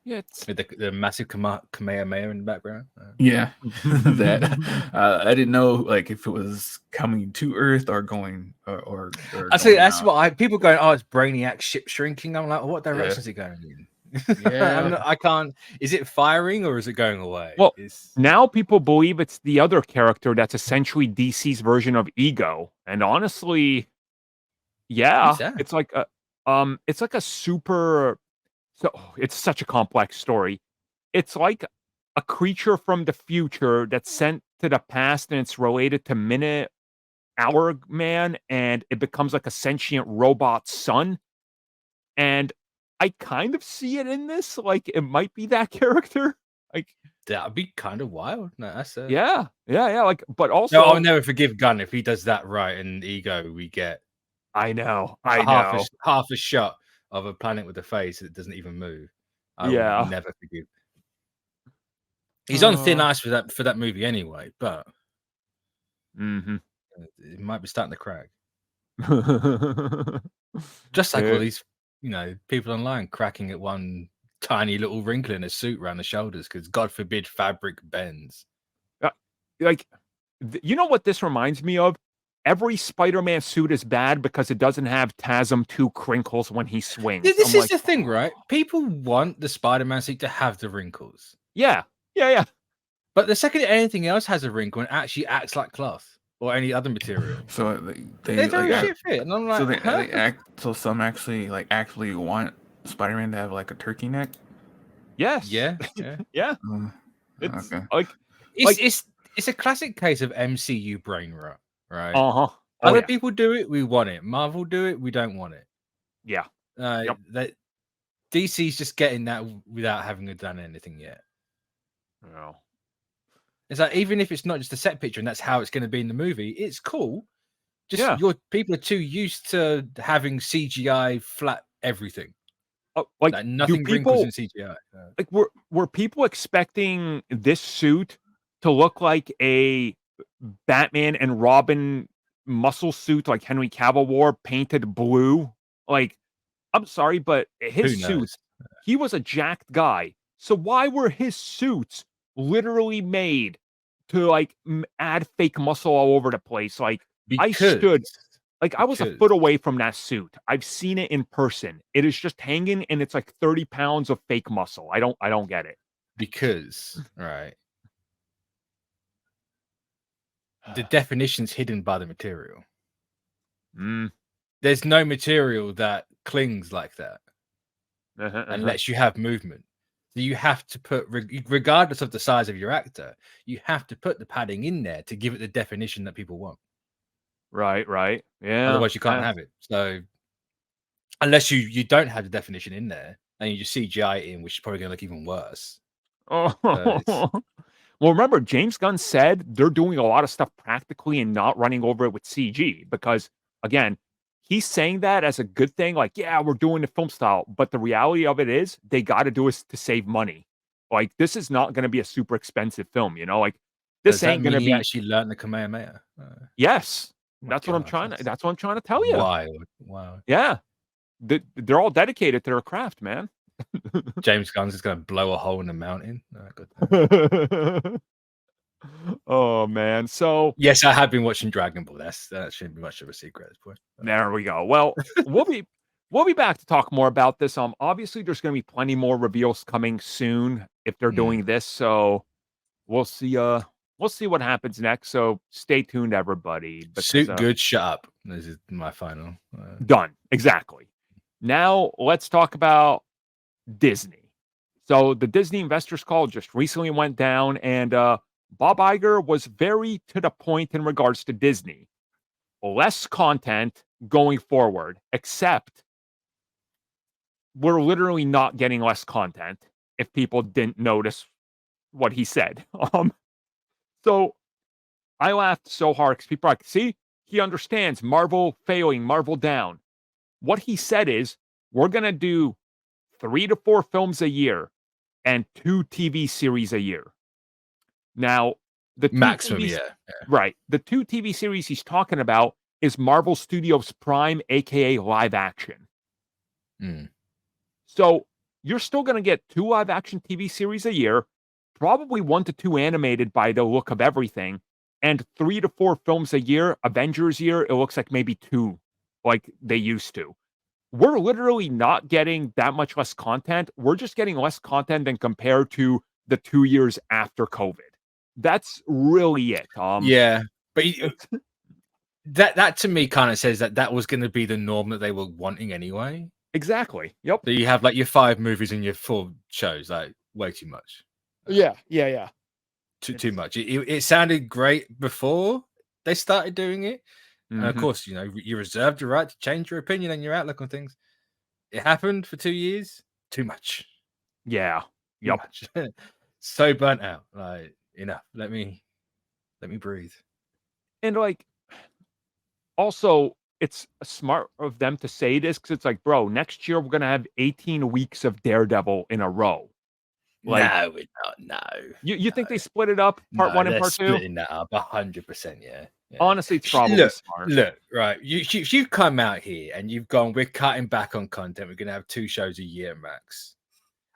Yeah, it's the massive Kamehameha in the background. Yeah, that I didn't know, like, if it was coming to Earth or going or I say that's what people going. Oh, it's Brainiac ship shrinking. I'm like, what direction is it going in? Yeah, I can't. Is it firing or is it going away? Well, now people believe it's the other character that's essentially DC's version of Ego, and honestly, Yeah, that? it's like a super. So it's such a complex story. It's like a creature from the future that's sent to the past, and it's related to Minute Hour Man, and it becomes like a sentient robot son. And I kind of see it in this, like, it might be that character. Like, That'd be kind of wild. No, that's yeah, like, but no, I'll also never forgive Gunn if he does that right. And Ego, we get I know, half a shot of a planet with a face that doesn't even move. I will yeah. never forgive. He's on thin Uh, ice for that movie anyway, but mhm. it might be starting to crack. Just like all these, people online cracking at one tiny little wrinkle in a suit around the shoulders because God forbid fabric bends. Like, you know what this reminds me of? Every Spider-Man suit is bad because it doesn't have TASM 2 crinkles when he swings. This I'm is like, the thing, right? People want the Spider-Man suit to have the wrinkles. yeah. But the second anything else has a wrinkle and actually acts like cloth or any other material, So they they throw like shit fit. And I'm like, so they huh? act so some actually want Spider-Man to have like a turkey neck. Yes. Yeah. Yeah. It's Okay. like, It's a classic case of MCU brain rot, right? uh-huh. Other people do it, we want it. Marvel do it, we don't want it. Yeah. Yep. That DC's just getting that without having done anything yet. No. It's like, even if it's not just a set picture and that's how it's going to be in the movie, it's cool. Just your people are too used to having CGI flat everything. Like nothing wrinkles in CGI. Like, were people expecting this suit to look like a Batman and Robin muscle suit like Henry Cavill wore, painted blue? Like, I'm sorry, but his suit, he was a jacked guy. So why were his suits literally made to like add fake muscle all over the place? Like, I was a foot away from that suit. I've seen it in person. It is just hanging, and it's like 30 pounds of fake muscle. I don't get it. Because, right, the definition's hidden by the material. There's no material that clings like that and lets you have movement. So you have to put, regardless of the size of your actor, you have to put the padding in there to give it the definition that people want. Right. Yeah. Otherwise, you can't have it. So unless you don't have the definition in there and you just CGI it in, which is probably going to look even worse. Well, remember, James Gunn said they're doing a lot of stuff practically and not running over it with CG because, again, he's saying that as a good thing. Like, yeah, we're doing the film style. But the reality of it is they got to do it to save money. Like, this is not going to be a super expensive film, Like, this ain't going to be. Actually learned the Kamehameha. Yes. That's what I'm trying to tell you. Wow. Yeah. They're all dedicated to their craft, man. James Gunn's just going to blow a hole in the mountain. Oh man! So yes, I have been watching Dragon Ball. That shouldn't be much of a secret at this point. There we go. Well, we'll be back to talk more about this. Obviously, there's going to be plenty more reveals coming soon if they're doing this. So we'll see. We'll see what happens next. So stay tuned, everybody. Suit good, shut up. This is my final. Done. Exactly. Now let's talk about Disney. So the Disney investors call just recently went down, and Bob Iger was very to the point in regards to Disney. Less content going forward, except we're literally not getting less content if people didn't notice what he said. So I laughed so hard because people are like, see, he understands Marvel failing, Marvel down. What he said is, we're going to do 3 to 4 films a year and 2 TV series a year. Now, the maximum, right. The 2 TV series he's talking about is Marvel Studios Prime, aka live action. So you're still going to get 2 live action TV series a year, probably 1 to 2 animated by the look of everything, and 3 to 4 films a year. Avengers year, it looks like maybe 2, like they used to. We're literally not getting that much less content. We're just getting less content than compared to the 2 years after COVID. That's really it. Yeah, but that to me kind of says that was going to be the norm that they were wanting anyway. Exactly. Yep. So you have like your 5 movies and your 4 shows, like way too much. Yeah. Too much. It sounded great before they started doing it. And of Mhm. course, you know, you reserved your right to change your opinion and your outlook on things. It happened for 2 years. Too much. Yeah. Too Yep. much. So burnt out. Like, enough. Let me breathe. And like, also, it's smart of them to say this because it's like, bro, next year we're gonna have 18 weeks of Daredevil in a row. Like, No, we're not. No. you think they split it up, part No, 1 and they're part 2? splitting that up 100%. Yeah. Honestly, it's probably Look, smart. right. You've come out here and you've gone, we're cutting back on content. We're going to have 2 shows a year max.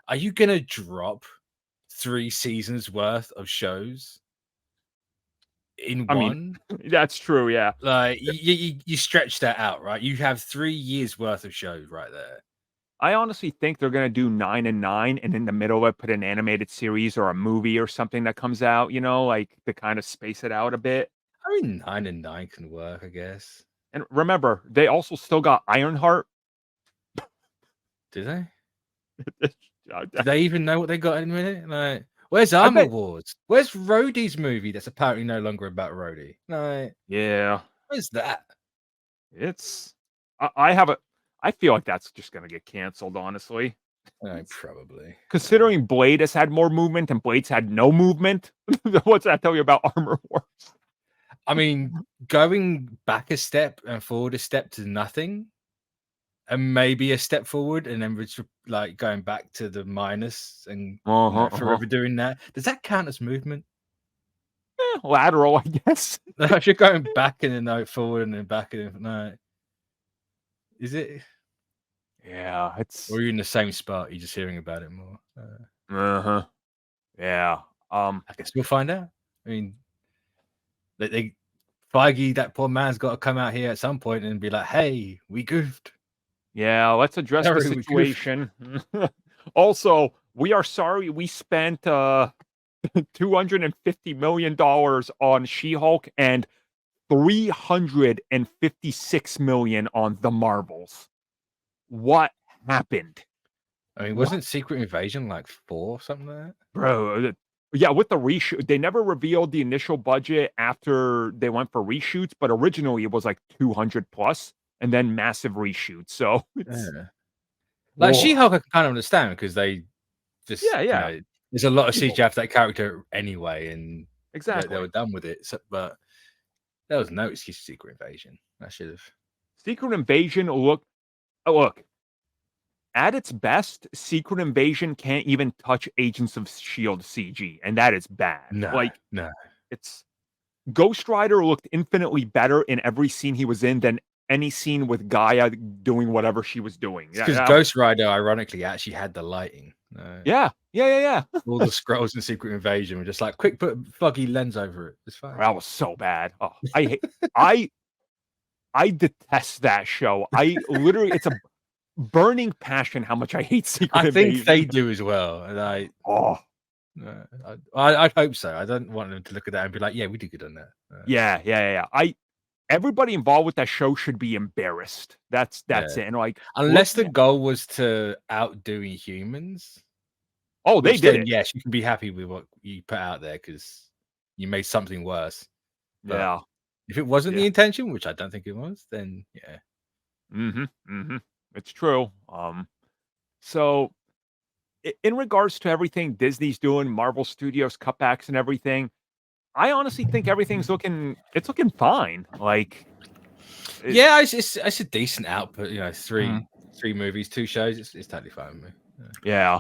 Are you going to drop 3 seasons worth of shows in I one? mean, that's true, yeah. Like, you stretch that out, right? You have 3 years worth of shows right there. I honestly think they're gonna do 9 and 9, and in the middle of it, put an animated series or a movie or something that comes out, you know, like, to kinda space it out a bit. I mean, 9 and 9 can work, I guess. And remember, they also still got Ironheart. Do they? I Do they even know what they got in a minute? Like, where's I Armor bet Wars? Where's Rhodey's movie that's apparently no longer about Rhodey? Like, Yeah. where's that? It's I have a I feel like that's just gonna get canceled, honestly. Probably. Considering Blade has had more movement and Blade's had no movement, what's that tell you about Armor Wars? I mean, going back a step and forward a step to nothing, and maybe a step forward, and then like going back to the minus and forever doing that. Does that count as movement? Lateral, I guess. If you're going back and then forward and then back and then no, is it? Yeah, it's Or you're in the same spot. You're just hearing about it more. Yeah. I guess we'll find out. I mean, they Feige, that poor man's got to come out here at some point and be like, "Hey, we goofed." Yeah, let's address the Sorry, we goofed. situation. Also, we are sorry we spent $250 million on She-Hulk and $356 million on the Marvels. What happened? I mean, wasn't Secret Invasion like 4 or something like that? Bro, yeah, with the reshoot, they never revealed the initial budget after they went for reshoots, but originally it was like 200 plus and then massive reshoots. So it's like She-Hulk, I can kind of understand because they just yeah. There's a lot of CGI for that character anyway, and Exactly. they were done with it. So, but there was no excuse for Secret Invasion. I should have. Secret Invasion look at its best, Secret Invasion can't even touch Agents of S.H.I.E.L.D. CG, and that is bad. No. It's Ghost Rider looked infinitely better in every scene he was in than any scene with Gaia doing whatever she was doing. Because Ghost Rider, ironically, actually had the lighting. Yeah. All the scrolls in Secret Invasion were just like, quick, put a foggy lens over it. It's fine. That was so bad. Oh, I detest that show. I literally, it's a burning passion how much I hate Secret Invasion. I think they do as well. And I'd hope so. I don't want them to look at that and be like, yeah, we did good on that. Yeah. Everybody involved with that show should be embarrassed. That's it. And like, unless the goal was to outdo humans. Oh, they did it. Yes, you can be happy with what you put out there because you made something worse. But yeah. If it wasn't the intention, which I don't think it was, then yeah. It's true. So in regards to everything Disney's doing, Marvel Studios cutbacks and everything, I honestly think everything's looking fine. Like, it's a decent output. You know, three movies, 2 shows. It's totally fine with me. Yeah.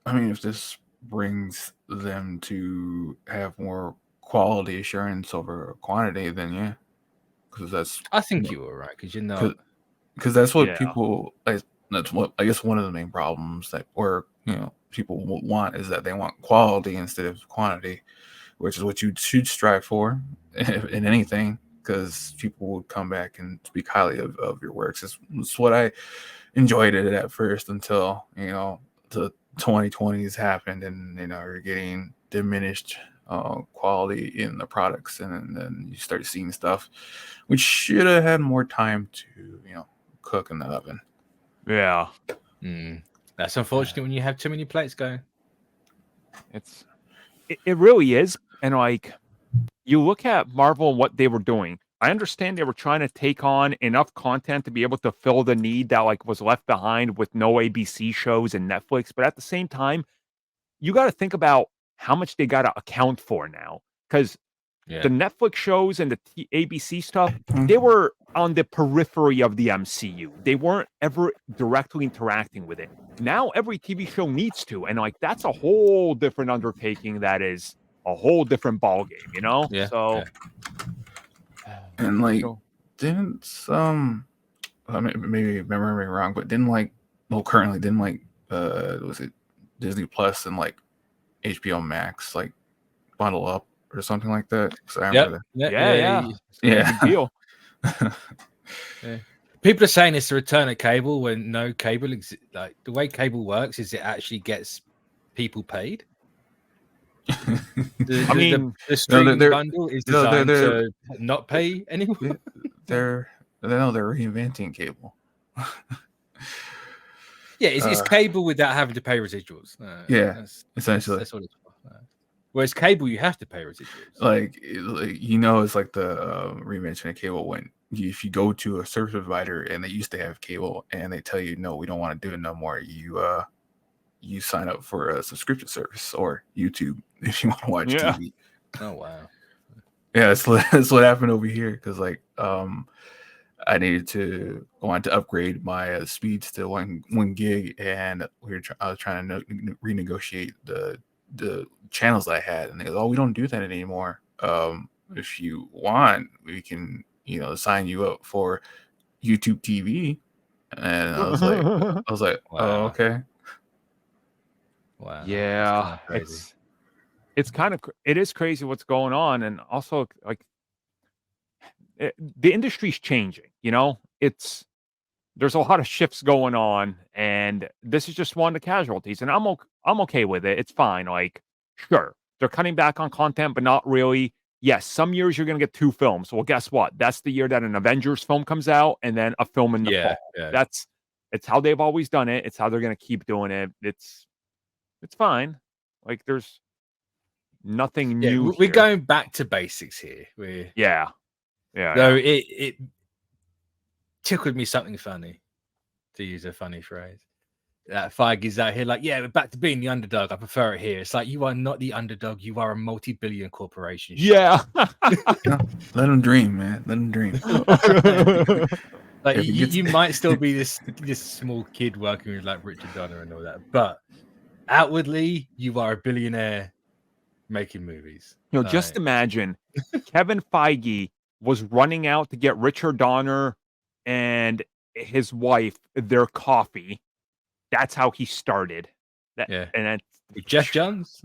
I mean, if this brings them to have more quality assurance over quantity, then yeah, because that's. I think you were right because because that's what people. That's what I guess one of the main problems that people want is that they want quality instead of quantity, which is what you should strive for in anything. Because people would come back and speak highly of your works. It's what I enjoyed it at first until the 2020s happened and you're getting diminished quality in the products, and then you start seeing stuff which should have had more time to cook in the oven. Yeah. That's unfortunate when you have too many plates going. It really is. And like, you look at Marvel and what they were doing. I understand they were trying to take on enough content to be able to fill the need that like was left behind with no ABC shows and Netflix. But at the same time, you got to think about how much they got to account for now. Because the Netflix shows and the ABC stuff, they were on the periphery of the MCU. They weren't ever directly interacting with it. Now every TV show needs to, and like that's a whole different undertaking. That is a whole different ballgame, you know. Yeah. So, and like, didn't some? I mean, maybe remembering wrong, but didn't like? Well, currently didn't like? Was it Disney Plus and like HBO Max like bundle up or something like that? Yeah. Big deal. Yeah. People are saying it's a return of cable when no cable like the way cable works is it actually gets people paid. The streaming bundle is designed to not pay anyone. They're reinventing cable. Yeah, it's cable without having to pay residuals. Essentially. That's what it's for. Whereas cable, you have to pay residuals. Like it's like the reinvention of cable when if you go to a service provider and they used to have cable and they tell you no, we don't want to do it no more. You sign up for a subscription service or YouTube if you want to watch TV. Oh wow. Yeah, that's what happened over here because like I wanted to upgrade my speeds to one gig, and I was trying to renegotiate the channels I had, and they go, "Oh, we don't do that anymore. If you want, we can sign you up for YouTube TV." And I was like, wow. "Oh, okay." Wow. Yeah, it's kind of it is crazy what's going on, and also like the industry's changing. There's a lot of shifts going on, and this is just one of the casualties. And I'm okay with it. It's fine. Like, sure, they're cutting back on content, but not really. Yes, some years you're gonna get 2 films. Well, guess what? That's the year that an Avengers film comes out, and then a film in the fall. Yeah. It's how they've always done it. It's how they're gonna keep doing it. It's fine. Like, there's nothing new. We're going back to basics here. Yeah. Though it tickled me something funny, to use a funny phrase. That Feige's out here like, we're back to being the underdog. I prefer it here. It's like, you are not the underdog. You are a multi-billion corporation. Yeah. Let them dream, man. Let them dream. Like you might still be this small kid working with like Richard Donner and all that, but outwardly you are a billionaire making movies. Just imagine Kevin Feige was running out to get Richard Donner and his wife their coffee. That's how he started. And that's Jeff Johns.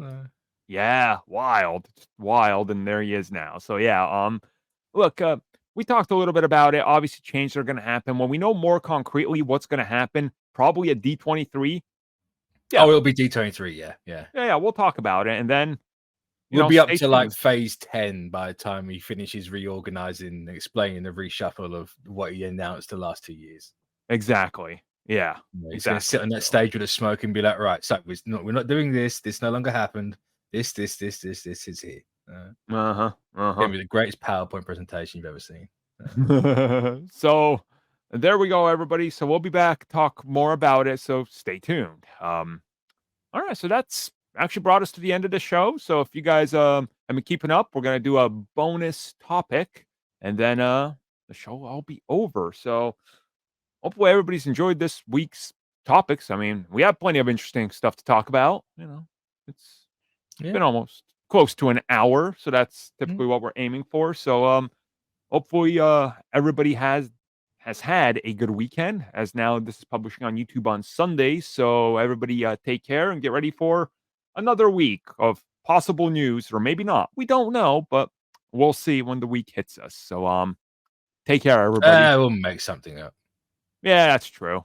Wild, and there he is now. So look, we talked a little bit about it. Obviously, changes are going to happen when we know more concretely what's going to happen. Probably at D23. It'll be D23. Yeah. We'll talk about it, and then we'll be up to like phase 10 by the time he finishes reorganizing and explaining the reshuffle of what he announced the last 2 years. Exactly. Yeah. He's going to sit on that stage with a smoke and be like, right, so we're not doing this. This no longer happened. This is here. Gonna be the greatest PowerPoint presentation you've ever seen. So there we go, everybody. So we'll be back, talk more about it. So stay tuned. All right. So that's actually brought us to the end of the show. So if you guys have been keeping up, we're gonna do a bonus topic, and then the show will be over. So hopefully everybody's enjoyed this week's topics. I mean, we have plenty of interesting stuff to talk about. It's been almost close to an hour, so that's typically what we're aiming for. So hopefully everybody has had a good weekend, as now this is publishing on YouTube on Sunday. So everybody take care and get ready for another week of possible news, or maybe not. We don't know, but we'll see when the week hits us. So take care, everybody. We'll make something up. Yeah, that's true.